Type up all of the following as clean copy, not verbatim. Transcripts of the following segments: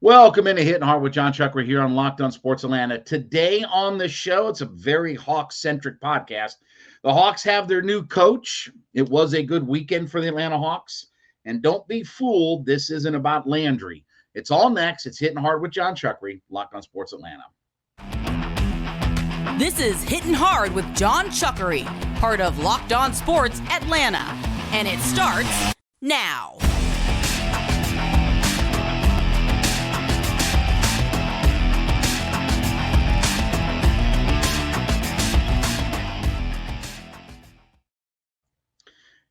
Welcome into Hittin Hard with Jon Chuckery here on Locked On Sports Atlanta. Today on the show, it's a very Hawks-centric podcast. The Hawks have their new coach. It was a good weekend for the Atlanta Hawks. And don't be fooled, this isn't about Landry. It's all next. It's Hittin Hard with Jon Chuckery, Locked On Sports Atlanta. This is Hittin Hard with Jon Chuckery, part of Locked On Sports Atlanta. And it starts now.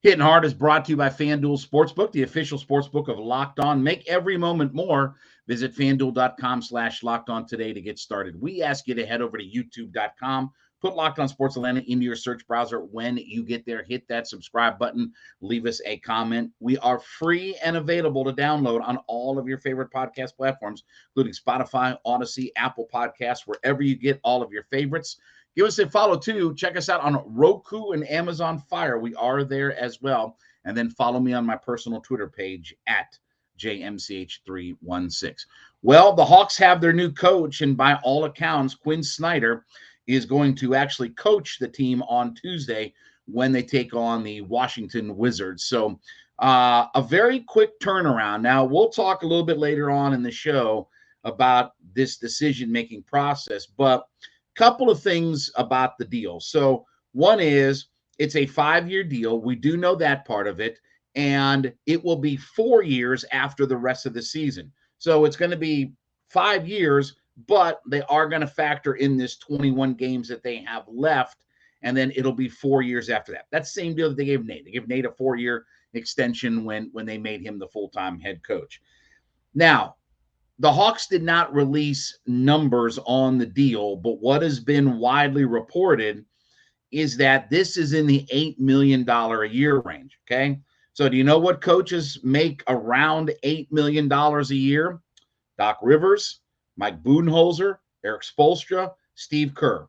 Hittin Hard is brought to you by FanDuel Sportsbook, the official sportsbook of Locked On. Make every moment more. Visit FanDuel.com/LockedOn today to get started. We ask you to head over to YouTube.com. Put Locked On Sports Atlanta into your search browser. When you get there, hit that subscribe button. Leave us a comment. We are free and available to download on all of your favorite podcast platforms, including Spotify, Odyssey, Apple Podcasts, wherever you get all of your favorites. Give us a follow, too. Check us out on Roku and Amazon Fire. We are there as well. And then follow me on my personal Twitter page at JMCH316. Well, the Hawks have their new coach, and by all accounts, Quinn Snyder is going to actually coach the team on Tuesday when they take on the Washington Wizards. So a very quick turnaround. Now, we'll talk a little bit later on in the show about this decision-making process, but couple of things about the deal. So one is it's a 5-year deal. We do know that part of it, and it will be 4 years after the rest of the season. So it's going to be 5 years, but they are going to factor in this 21 games that they have left, and then it'll be 4 years after that. That's the same deal that they gave Nate. They gave Nate a 4-year extension when they made him the full-time head coach. Now, the Hawks did not release numbers on the deal, but what has been widely reported is that this is in the $8 million a year range, okay? So do you know what coaches make around $8 million a year? Doc Rivers, Mike Budenholzer, Eric Spoelstra, Steve Kerr.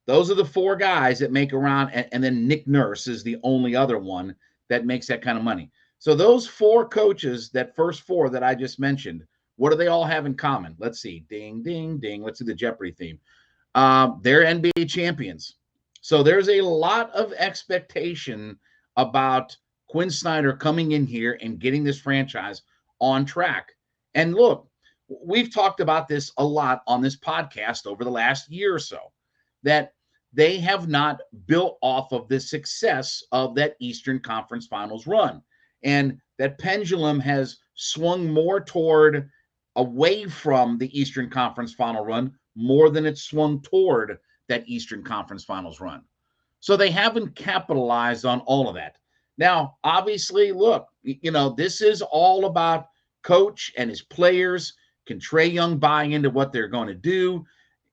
Those are the four guys that make around, and then Nick Nurse is the only other one that makes that kind of money. So those four coaches, that first four that I just mentioned, what do they all have in common? Let's see. Ding, ding, ding. Let's do the Jeopardy theme. They're NBA champions. So there's a lot of expectation about Quinn Snyder coming in here and getting this franchise on track. And look, we've talked about this a lot on this podcast over the last year or so, that they have not built off of the success of that Eastern Conference Finals run. And that pendulum has swung more toward away from the Eastern Conference Final run more than it swung toward that Eastern Conference Finals run. So they haven't capitalized on all of that. Now, obviously, look, this is all about coach and his players. Can Trae Young buy into what they're going to do?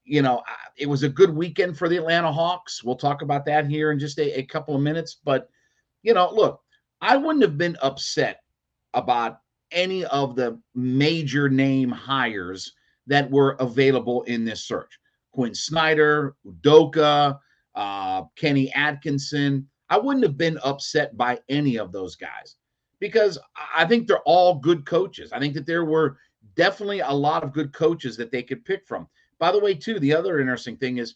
It was a good weekend for the Atlanta Hawks. We'll talk about that here in just a couple of minutes. But, look, I wouldn't have been upset about any of the major name hires that were available in this search. Quinn Snyder, Udoka, Kenny Atkinson. I wouldn't have been upset by any of those guys because I think they're all good coaches. I think that there were definitely a lot of good coaches that they could pick from. By the way, too, the other interesting thing is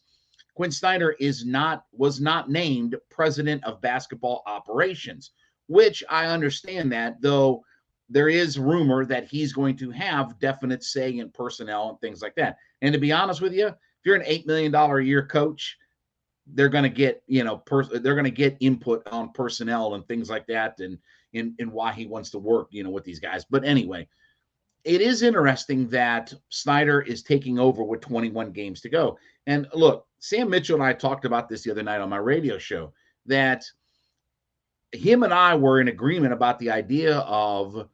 Quinn Snyder was not named president of basketball operations, which I understand that, though there is rumor that he's going to have definite say in personnel and things like that. And to be honest with you, if you're an $8 million a year coach, they're going to get, they're going to get input on personnel and things like that, and why he wants to work, with these guys. But anyway, it is interesting that Snyder is taking over with 21 games to go. And look, Sam Mitchell and I talked about this the other night on my radio show, that him and I were in agreement about the idea of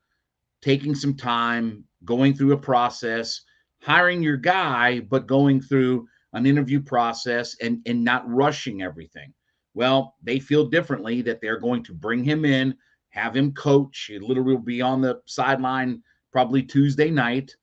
taking some time, going through a process, hiring your guy, but going through an interview process and not rushing everything. Well, they feel differently, that they're going to bring him in, have him coach. He literally will be on the sideline probably Tuesday night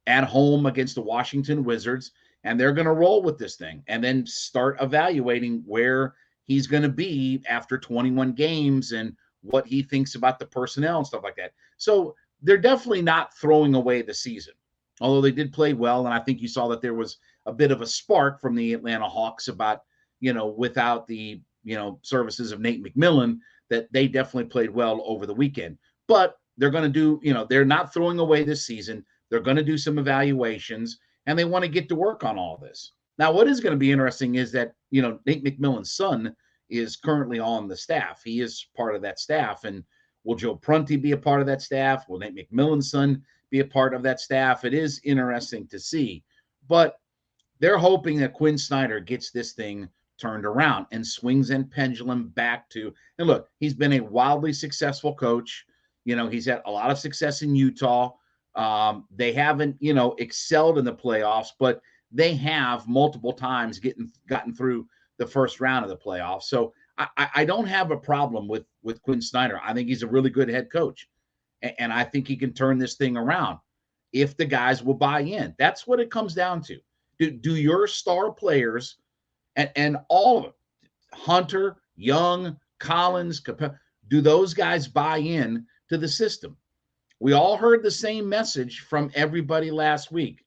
at home against the Washington Wizards, and they're going to roll with this thing and then start evaluating where he's going to be after 21 games and what he thinks about the personnel and stuff like that. So they're definitely not throwing away the season. although they did play well. And I think you saw that there was a bit of a spark from the Atlanta Hawks about, without the, services of Nate McMillan, that they definitely played well over the weekend. But they're going to do, they're not throwing away this season. They're going to do some evaluations, and they want to get to work on all this. Now, what is going to be interesting is that, Nate McMillan's son is currently on the staff. He is part of that staff. And will Joe Prunty be a part of that staff? Will Nate McMillan's son be a part of that staff? It is interesting to see. But they're hoping that Quinn Snyder gets this thing turned around and swings and pendulum back to, and look, he's been a wildly successful coach. He's had a lot of success in Utah. They haven't, excelled in the playoffs, but they have multiple times gotten through the first round of the playoffs. So I don't have a problem with Quinn Snyder. I think he's a really good head coach, and I think he can turn this thing around if the guys will buy in. That's what it comes down to. Do your star players and all of them, Hunter, Young, Collins, do those guys buy in to the system? We all heard the same message from everybody last week,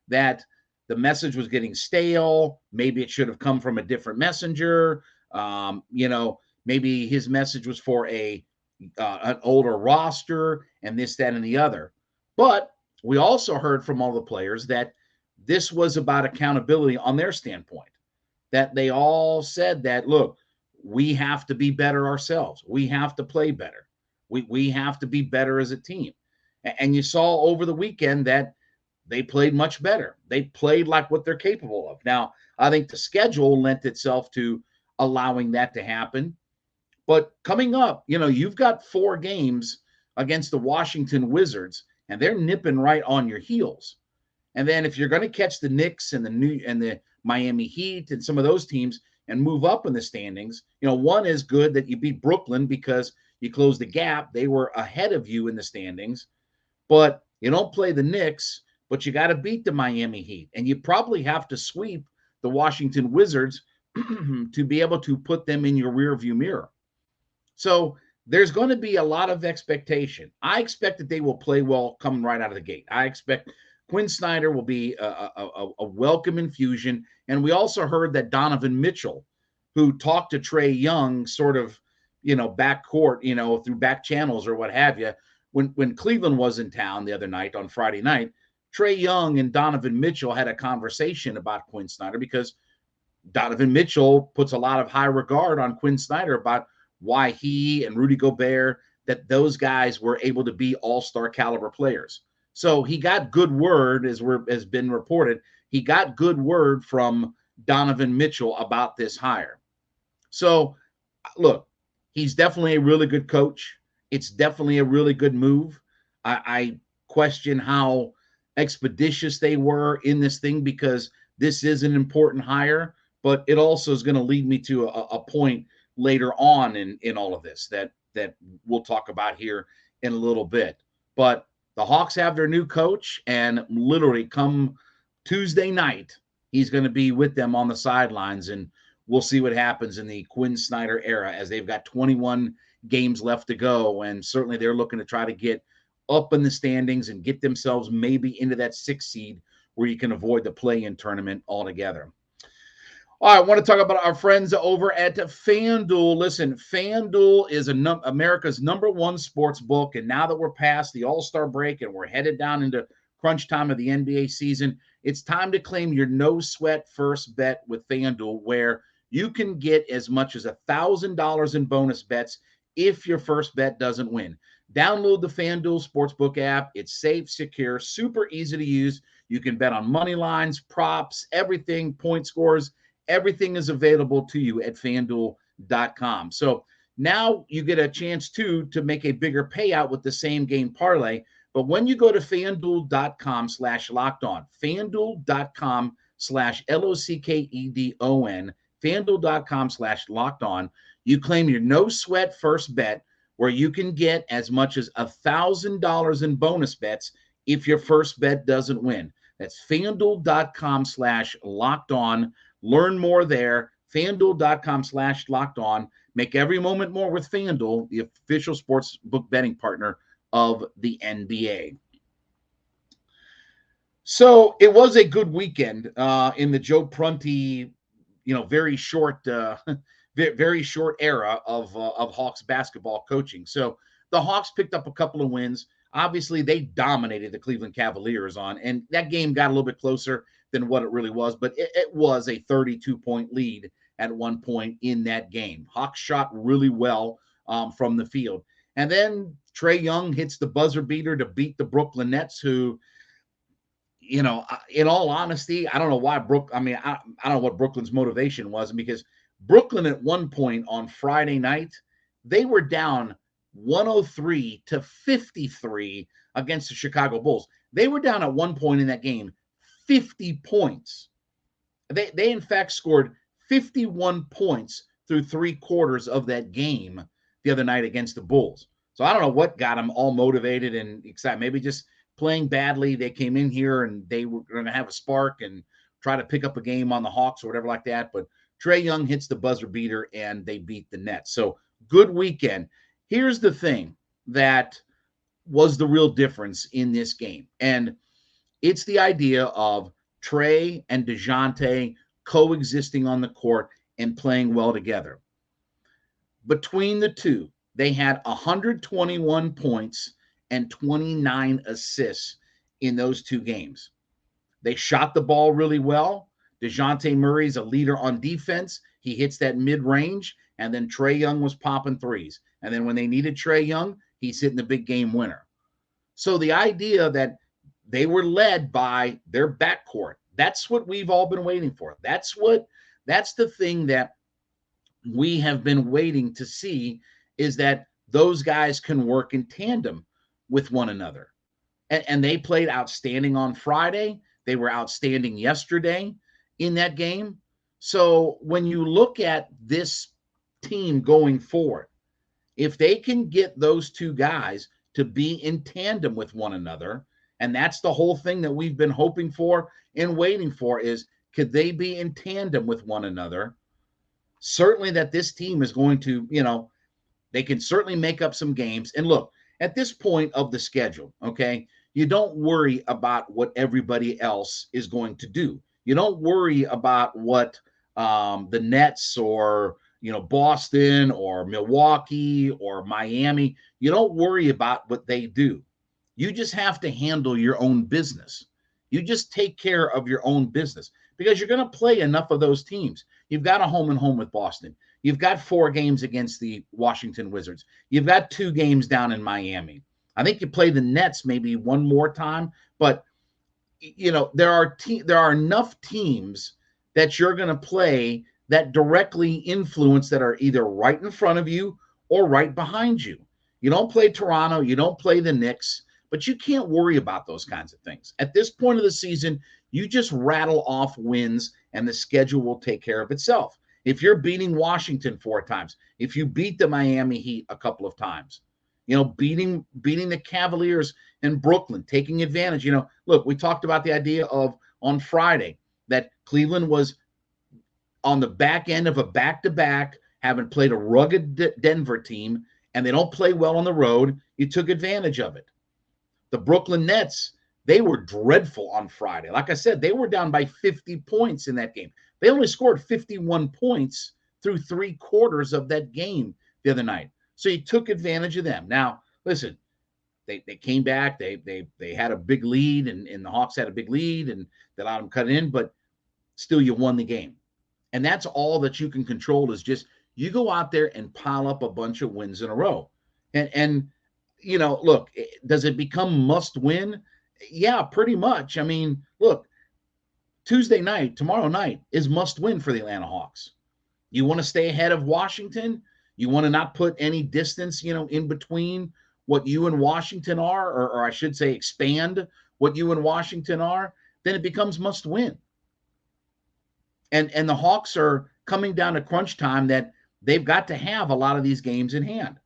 that the message was getting stale. Maybe it should have come from a different messenger. Maybe his message was for an older roster and this, that, and the other. But we also heard from all the players that this was about accountability on their standpoint, that they all said that, look, we have to be better ourselves. We have to play better. We have to be better as a team. And you saw over the weekend that they played much better. They played like what they're capable of. Now, I think the schedule lent itself to allowing that to happen. But coming up, you've got 4 games against the Washington Wizards, and they're nipping right on your heels. And then if you're going to catch the Knicks and the Miami Heat and some of those teams and move up in the standings, one is good that you beat Brooklyn because you closed the gap. They were ahead of you in the standings. But you don't play the Knicks, but you got to beat the Miami Heat. And you probably have to sweep the Washington Wizards to be able to put them in your rearview mirror. So there's going to be a lot of expectation. I expect that they will play well coming right out of the gate. I expect Quinn Snyder will be a welcome infusion. And we also heard that Donovan Mitchell, who talked to Trae Young sort of, backcourt, through back channels or what have you, when Cleveland was in town the other night on Friday night, Trae Young and Donovan Mitchell had a conversation about Quinn Snyder because Donovan Mitchell puts a lot of high regard on Quinn Snyder about why he and Rudy Gobert, that those guys were able to be all-star caliber players. So he got good word, as been reported. He got good word from Donovan Mitchell about this hire. So, look, he's definitely a really good coach. It's definitely a really good move. I question how expeditious they were in this thing because this is an important hire, but it also is going to lead me to a point later on in all of this that we'll talk about here in a little bit. But the Hawks have their new coach, and literally come Tuesday night, he's going to be with them on the sidelines, and we'll see what happens in the Quinn Snyder era as they've got 21 games left to go, and certainly they're looking to try to get up in the standings and get themselves maybe into that 6th seed where you can avoid the play-in tournament altogether. All right, I want to talk about our friends over at FanDuel. Listen, FanDuel is America's #1 sports book, and now that we're past the All-Star break and we're headed down into crunch time of the NBA season, it's time to claim your no-sweat first bet with FanDuel, where you can get as much as $1,000 in bonus bets if your first bet doesn't win. Download the FanDuel Sportsbook app. It's safe, secure, super easy to use. You can bet on money lines, props, everything, point scores. Everything is available to you at FanDuel.com. So now you get a chance, to make a bigger payout with the same game parlay. But when you go to FanDuel.com/lockedon, FanDuel.com/LOCKEDON, FanDuel.com/lockedon, you claim your no sweat first bet where you can get as much as $1,000 in bonus bets if your first bet doesn't win. That's FanDuel.com/lockedon. Learn more there. FanDuel.com/lockedon. Make every moment more with FanDuel, the official sports book betting partner of the NBA. So it was a good weekend in the Joe Prunty, very short, very short era of Hawks basketball coaching. So the Hawks picked up a couple of wins. Obviously, they dominated the Cleveland Cavaliers and that game got a little bit closer than what it really was, but it was a 32-point lead at one point in that game. Hawks shot really well from the field. And then Trae Young hits the buzzer beater to beat the Brooklyn Nets, who, in all honesty, I don't know why I don't know what Brooklyn's motivation was, because Brooklyn at one point on Friday night, they were down 103-53 against the Chicago Bulls. They were down at one point in that game 50 points. They in fact scored 51 points through three quarters of that game the other night against the Bulls. So I don't know what got them all motivated and excited. Maybe just playing badly. They came in here and they were going to have a spark and try to pick up a game on the Hawks or whatever like that. But Trae Young hits the buzzer beater and they beat the Nets. So good weekend. Here's the thing that was the real difference in this game. And it's the idea of Trae and DeJounte coexisting on the court and playing well together. Between the two, they had 121 points and 29 assists in those two games. They shot the ball really well. DeJounte Murray's a leader on defense. He hits that mid-range, and then Trae Young was popping threes. And then when they needed Trae Young, he's hitting the big game winner. So the idea that they were led by their backcourt, that's what we've all been waiting for. That's the thing that we have been waiting to see, is that those guys can work in tandem with one another. And they played outstanding on Friday. They were outstanding yesterday in that game. So when you look at this team going forward, if they can get those two guys to be in tandem with one another, and that's the whole thing that we've been hoping for and waiting for, is could they be in tandem with one another? Certainly that this team is going to, they can certainly make up some games. And look, at this point of the schedule, okay, you don't worry about what everybody else is going to do. You don't worry about what the Nets or, Boston or Milwaukee or Miami, you don't worry about what they do. You just have to handle your own business. You just take care of your own business, because you're going to play enough of those teams. You've got a home and home with Boston. You've got 4 games against the Washington Wizards. You've got 2 games down in Miami. I think you play the Nets maybe one more time, but there are enough teams that you're going to play that directly influence, that are either right in front of you or right behind you. You don't play Toronto, you don't play the Knicks, but you can't worry about those kinds of things. At this point of the season, you just rattle off wins and the schedule will take care of itself. If you're beating Washington 4 times, if you beat the Miami Heat a couple of times, beating the Cavaliers and Brooklyn, taking advantage. Look, we talked about the idea of on Friday that Cleveland was on the back end of a back-to-back, having played a rugged Denver team, and they don't play well on the road. You took advantage of it. The Brooklyn Nets, they were dreadful on Friday. Like I said, they were down by 50 points in that game. They only scored 51 points through 3 quarters of that game the other night. So you took advantage of them. Now, listen, they came back. They had a big lead, and the Hawks had a big lead, and they allowed them cut it in, but still you won the game. And that's all that you can control, is just you go out there and pile up a bunch of wins in a row. And look, does it become must win? Yeah, pretty much. I mean, look, Tuesday night, tomorrow night, is must win for the Atlanta Hawks. You want to stay ahead of Washington? You want to not put any distance, in between what you and Washington are, or I should say expand what you and Washington are, then it becomes must win. And the Hawks are coming down to crunch time, that they've got to have a lot of these games in hand.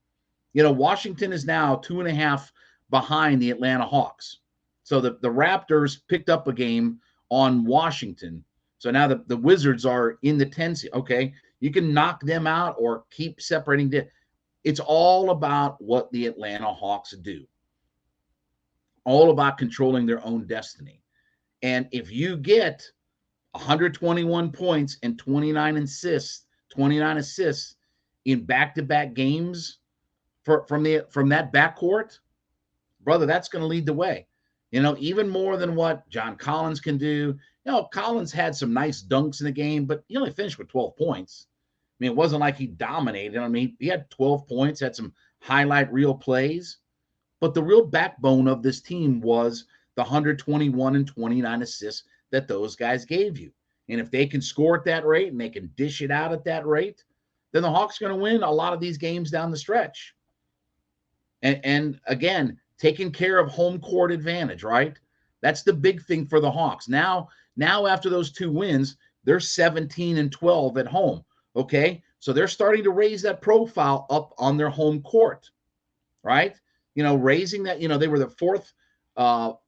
Washington is now 2.5 behind the Atlanta Hawks. So the Raptors picked up a game on Washington. So now the Wizards are in the 10 seed. Okay, you can knock them out or keep separating. It's all about what the Atlanta Hawks do. All about controlling their own destiny. And if you get 121 points and 29 assists in back-to-back games from that backcourt, brother, that's going to lead the way. Even more than what John Collins can do. Collins had some nice dunks in the game, but he only finished with 12 points. I mean, it wasn't like he dominated. I mean, he had 12 points, had some highlight reel plays. But the real backbone of this team was the 121 and 29 assists that those guys gave you. And if they can score at that rate and they can dish it out at that rate, then the Hawks are going to win a lot of these games down the stretch. And again, taking care of home court advantage, right? That's the big thing for the Hawks. Now after those 2 wins, they're 17 and 12 at home. Okay. So they're starting to raise that profile up on their home court, right? Raising that, they were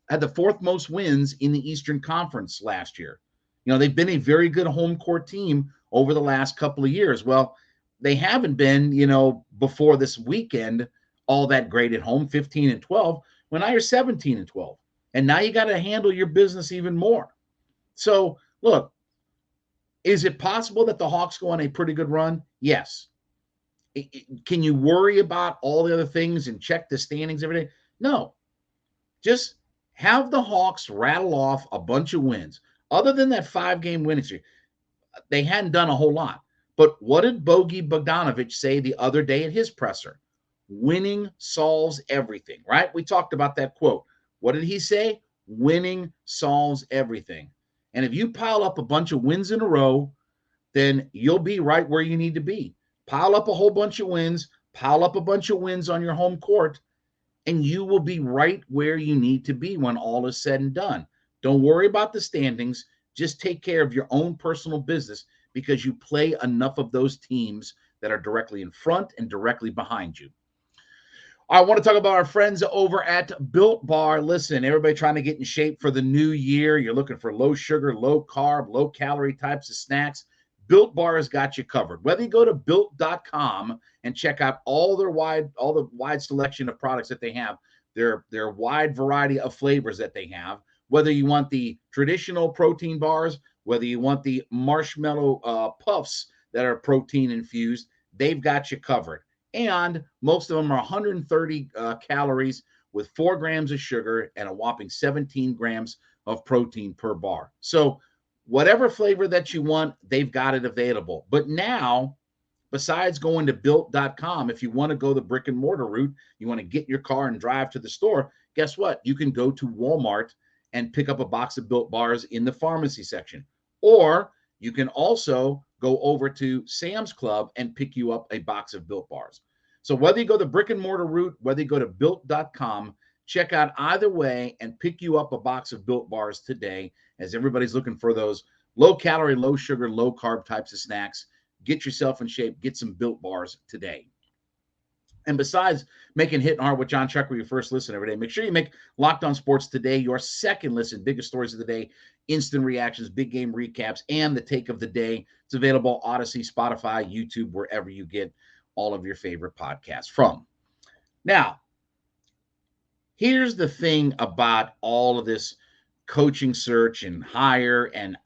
had the 4th most wins in the Eastern Conference last year. They've been a very good home court team over the last couple of years. Well, they haven't been, before this weekend, all that great at home, 15 and 12. Well, now you're 17 and 12. And now you got to handle your business even more. So, look, is it possible that the Hawks go on a pretty good run? Yes. Can you worry about all the other things and check the standings every day? No. Just have the Hawks rattle off a bunch of wins. Other than that 5-game winning streak, they hadn't done a whole lot. But what did Bogey Bogdanovic say the other day at his presser? Winning solves everything, right? We talked about that quote. What did he say? Winning solves everything. And if you pile up a bunch of wins in a row, then you'll be right where you need to be. Pile up a whole bunch of wins, pile up a bunch of wins on your home court, and you will be right where you need to be when all is said and done. Don't worry about the standings. Just take care of your own personal business because you play enough of those teams that are directly in front and directly behind you. I want to talk about our friends over at Built Bar. Listen, everybody trying to get in shape for the new year. You're looking for low sugar, low carb, low calorie types of snacks. Built Bar has got you covered. Whether you go to built.com and check out all the wide selection of products that they have, their wide variety of flavors that they have, whether you want the traditional protein bars, whether you want the marshmallow puffs that are protein infused, they've got you covered. And most of them are 130 calories with 4 grams of sugar and a whopping 17 grams of protein per bar. So whatever flavor that you want, they've got it available. But now, besides going to built.com, if you want to go the brick and mortar route, you want to get your car and drive to the store, guess what? You can go to Walmart and pick up a box of Built Bars in the pharmacy section. Or you can also go over to Sam's Club and pick you up a box of Built Bars. So whether you go the brick and mortar route, whether you go to built.com, check out either way and pick you up a box of Built Bars today, as everybody's looking for those low calorie, low sugar, low carb types of snacks. Get yourself in shape. Get some Built Bars today. And besides making Hittin Hard with Jon Chuckery your first listen every day, make sure you make Locked On Sports Today your second listen. Biggest stories of the day, instant reactions, big game recaps, and the take of the day. It's available Odyssey, Spotify, YouTube, wherever you get all of your favorite podcasts from. Now, here's the thing about all of this coaching search and hire, and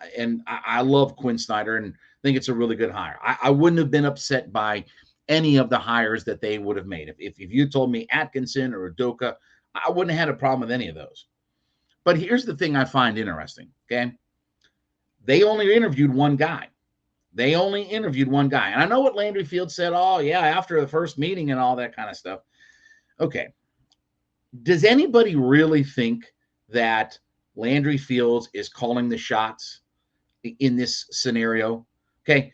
I love Quinn Snyder and think it's a really good hire. I wouldn't have been upset by any of the hires that they would have made. If you told me Atkinson or Udoka, I wouldn't have had a problem with any of those. But here's the thing I find interesting, okay? They only interviewed one guy. And I know what Landry Fields said, oh, yeah, after the first meeting and all that kind of stuff. Okay. Does anybody really think that Landry Fields is calling the shots in this scenario? Okay.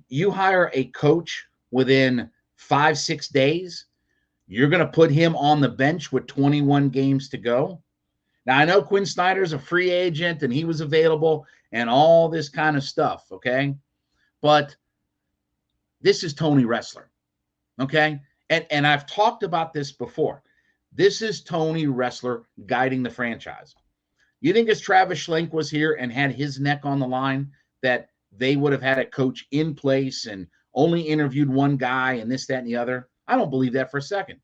You hire a coach within 5-6 days, you're going to put him on the bench with 21 games to go. Now, I know Quinn Snyder's a free agent and he was available and all this kind of stuff, okay? But this is Tony Ressler, okay? And I've talked about this before. This is Tony Ressler guiding the franchise. You think as Travis Schlenk was here and had his neck on the line that they would have had a coach in place and only interviewed one guy and this, that, and the other? I don't believe that for a second.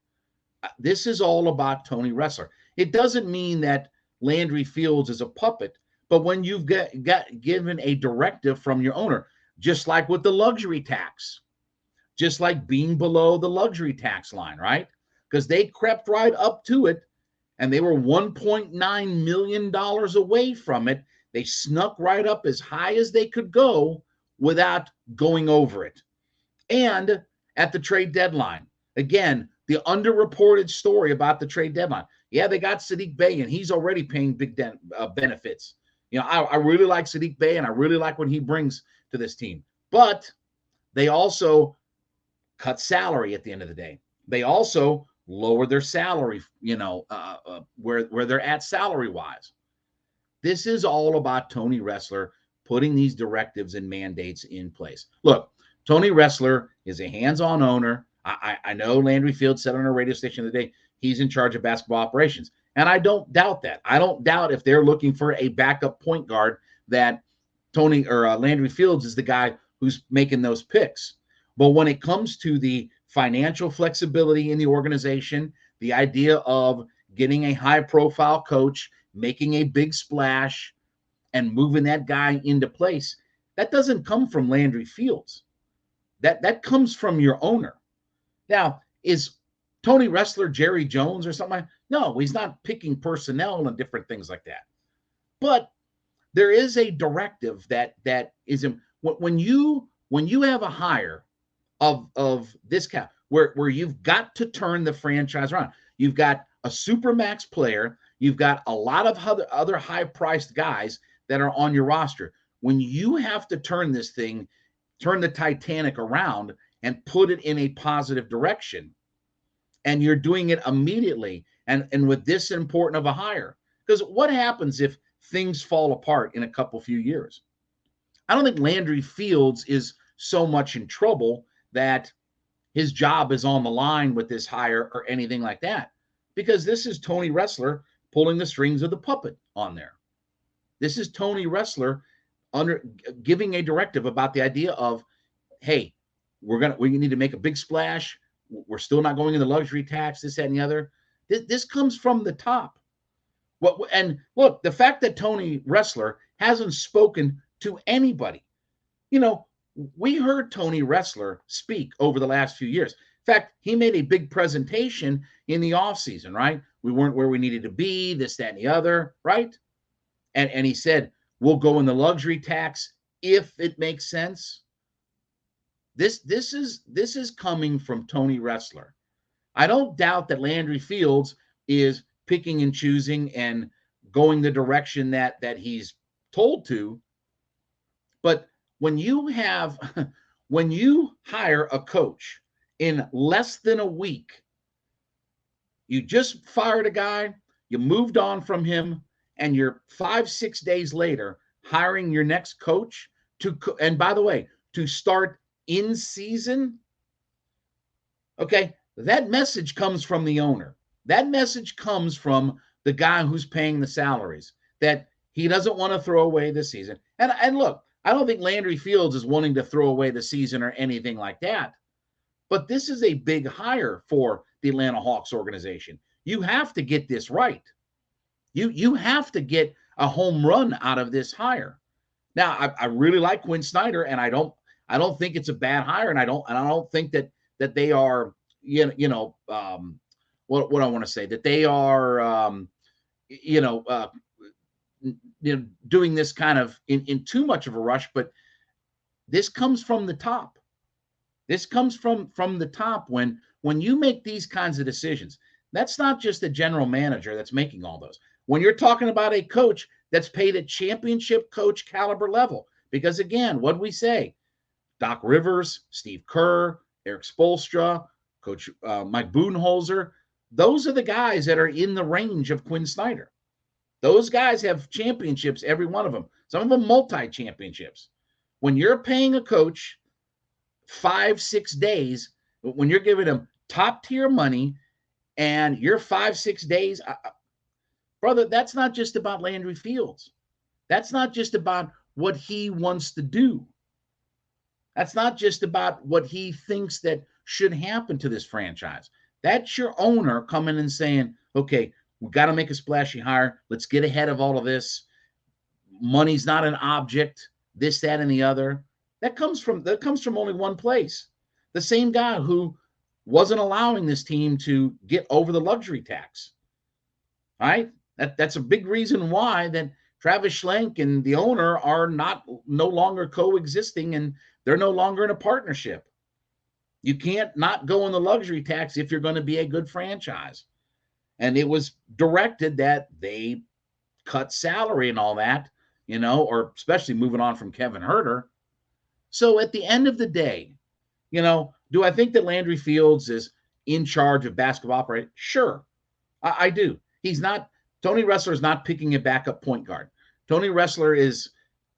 This is all about Tony Ressler. It doesn't mean that Landry Fields is a puppet, But when you've got given a directive from your owner, just like with the luxury tax, just like being below the luxury tax line, right? Because they crept right up to it and they were $1.9 million away from it. They snuck right up as high as they could go without going over it. And at the trade deadline, again, the underreported story about the trade deadline. Yeah, they got Saddiq Bey, and he's already paying big benefits. I really like Saddiq Bey, and I really like what he brings to this team. But they also cut salary at the end of the day. They also lower their salary, where they're at salary-wise. This is all about Tony Ressler putting these directives and mandates in place. Look, Tony Ressler is a hands-on owner. I know Landry Fields said on a radio station the other day he's in charge of basketball operations, and I don't doubt that. I don't doubt if they're looking for a backup point guard that Tony or Landry Fields is the guy who's making those picks. But when it comes to the financial flexibility in the organization, the idea of getting a high-profile coach, making a big splash, and moving that guy into place, that doesn't come from Landry Fields. That comes from your owner. Now, is Tony Ressler Jerry Jones or something? No, he's not picking personnel and different things like that. But there is a directive that is when you have a hire of this kind where you've got to turn the franchise around. You've got a supermax player. You've got a lot of other high-priced guys that are on your roster. When you have to turn this thing, turn the Titanic around and put it in a positive direction, and you're doing it immediately and with this important of a hire. Because what happens if things fall apart in a few years? I don't think Landry Fields is so much in trouble that his job is on the line with this hire or anything like that, because this is Tony Ressler pulling the strings of the puppet on there. This is Tony Ressler giving a directive about the idea of, hey, we need to make a big splash. We're still not going in the luxury tax, this, that, and the other. This comes from the top. And look, the fact that Tony Ressler hasn't spoken to anybody, we heard Tony Ressler speak over the last few years. In fact, he made a big presentation in the offseason, right? We weren't where we needed to be, this, that, and the other, right? And he said, we'll go in the luxury tax if it makes sense. This is coming from Tony Ressler. I don't doubt that Landry Fields is picking and choosing and going the direction that he's told to. But when you hire a coach in less than a week, you just fired a guy, you moved on from him, and you're 5-6 days later hiring your next coach and by the way, to start in season. Okay, that message comes from the owner. That message comes from the guy who's paying the salaries, that he doesn't want to throw away the season. And look, I don't think Landry Fields is wanting to throw away the season or anything like that. But this is a big hire for the Atlanta Hawks organization. You have to get this right. You have to get a home run out of this hire. Now, I really like Quinn Snyder, and I don't think it's a bad hire, and I don't think that they are what I want to say, that they are doing this kind of in too much of a rush. But this comes from the top. This comes from the top when you make these kinds of decisions. That's not just the general manager that's making all those. When you're talking about a coach that's paid at championship coach caliber level, because again, what did we say? Doc Rivers, Steve Kerr, Eric Spoelstra, Coach Mike Budenholzer, those are the guys that are in the range of Quinn Snyder. Those guys have championships, every one of them. Some of them multi-championships. When you're paying a coach 5-6 days, when you're giving him top-tier money and you're 5-6 days, brother, that's not just about Landry Fields. That's not just about what he wants to do. That's not just about what he thinks that should happen to this franchise. That's your owner coming and saying, okay, we got to make a splashy hire. Let's get ahead of all of this. money's not an object, this, that, and the other. That comes from only one place. The same guy who wasn't allowing this team to get over the luxury tax. All right? That's a big reason why that Travis Schlenk and the owner are no longer coexisting, and they're no longer in a partnership. You can't not go on the luxury tax if you're going to be a good franchise. And it was directed that they cut salary and all that, or especially moving on from Kevin Huerter. So at the end of the day, do I think that Landry Fields is in charge of basketball operations? Sure, I do. Tony Ressler is not picking a backup point guard. Tony Ressler is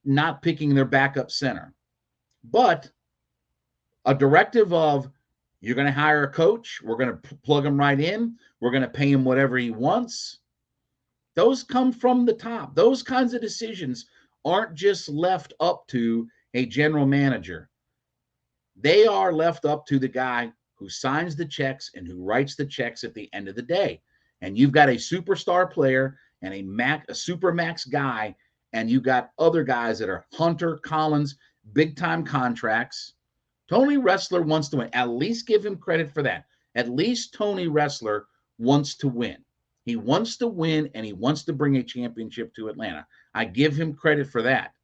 not picking their backup center. But a directive of, you're going to hire a coach, we're going to plug him right in, we're going to pay him whatever he wants. Those come from the top. Those kinds of decisions aren't just left up to a general manager. They are left up to the guy who signs the checks and who writes the checks at the end of the day. And you've got a superstar player and a super max guy, and you got other guys that are Hunter, Collins, big-time contracts. Tony Ressler wants to win. At least give him credit for that. At least Tony Ressler wants to win. He wants to win, and he wants to bring a championship to Atlanta. I give him credit for that.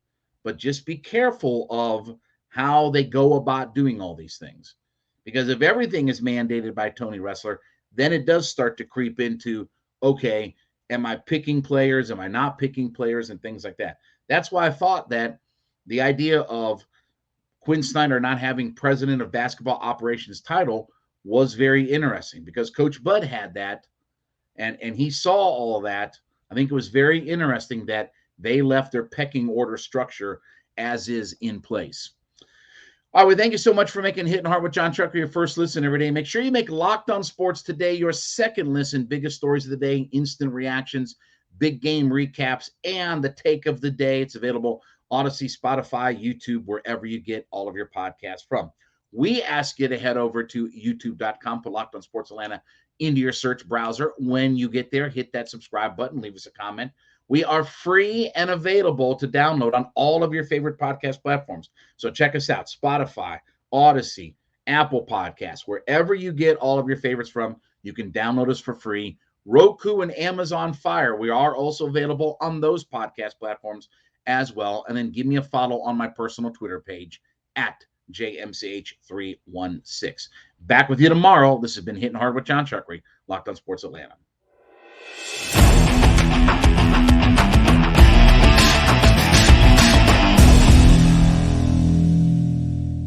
But just be careful of how they go about doing all these things. Because if everything is mandated by Tony Ressler, then it does start to creep into, okay, am I picking players? Am I not picking players? And things like that. That's why I thought that the idea of Quinn Snyder not having president of basketball operations title was very interesting, because Coach Bud had that, and he saw all of that. I think it was very interesting that they left their pecking order structure as is in place. All right, well, thank you so much for making Hittin' Hard with Jon Chuckery your first listen every day. Make sure you make Locked On Sports Today your second listen. Biggest stories of the day, instant reactions, big game recaps, and the take of the day. It's available Odyssey, Spotify, YouTube, wherever you get all of your podcasts from. We ask you to head over to youtube.com, put Locked On Sports Atlanta into your search browser. When you get there, hit that subscribe button, leave us a comment. We are free and available to download on all of your favorite podcast platforms. So check us out, Spotify, Odyssey, Apple Podcasts, wherever you get all of your favorites from, you can download us for free. Roku and Amazon Fire, we are also available on those podcast platforms as well. And then give me a follow on my personal Twitter page at JMCH316. Back with you tomorrow. This has been Hittin' Hard with Jon Chuckery, Locked On Sports Atlanta.